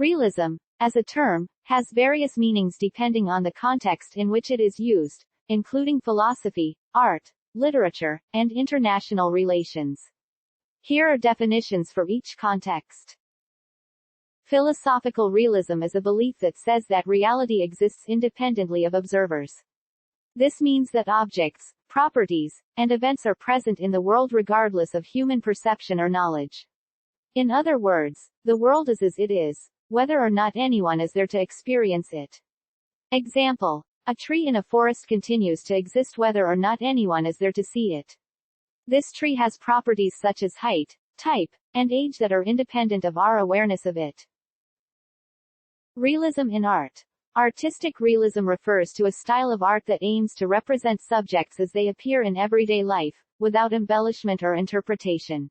Realism, as a term, has various meanings depending on the context in which it is used, including philosophy, art, literature, and international relations. Here are definitions for each context. Philosophical realism is a belief that says that reality exists independently of observers. This means that objects, properties, and events are present in the world regardless of human perception or knowledge. In other words, the world is as it is, whether or not anyone is there to experience it. Example: a tree in a forest continues to exist whether or not anyone is there to see it. This tree has properties such as height, type, and age that are independent of our awareness of it. Realism in art. Artistic realism refers to a style of art that aims to represent subjects as they appear in everyday life, without embellishment or interpretation.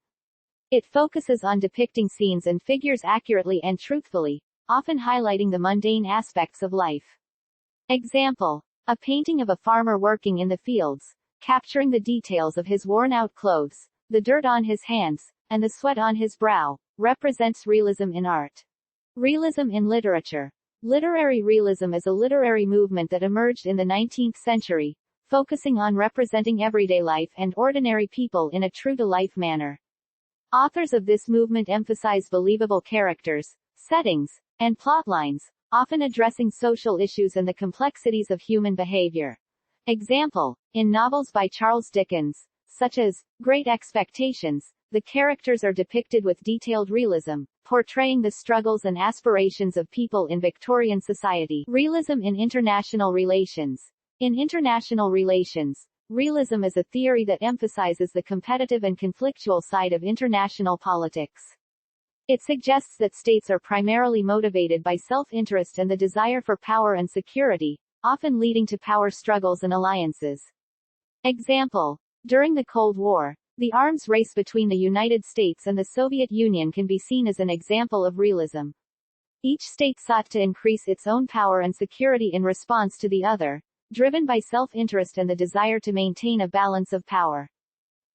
It focuses on depicting scenes and figures accurately and truthfully, often highlighting the mundane aspects of life. Example: a painting of a farmer working in the fields, capturing the details of his worn-out clothes, the dirt on his hands, and the sweat on his brow, represents realism in art. Realism in literature. Literary realism is a literary movement that emerged in the 19th century, focusing on representing everyday life and ordinary people in a true-to-life manner. Authors of this movement emphasize believable characters, settings, and plotlines, often addressing social issues and the complexities of human behavior. Example: in novels by Charles Dickens, such as Great Expectations, the characters are depicted with detailed realism, portraying the struggles and aspirations of people in Victorian society. Realism in international relations. In international relations, realism is a theory that emphasizes the competitive and conflictual side of international politics. It suggests that states are primarily motivated by self-interest and the desire for power and security, often leading to power struggles and alliances. Example: during the Cold War, the arms race between the United States and the Soviet Union can be seen as an example of realism. Each state sought to increase its own power and security in response to the other, driven by self-interest and the desire to maintain a balance of power.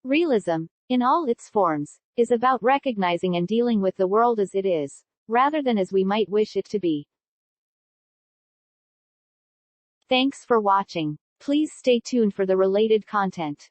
Realism, in all its forms, is about recognizing and dealing with the world as it is, rather than as we might wish it to be. Thanks for watching. Please stay tuned for the related content.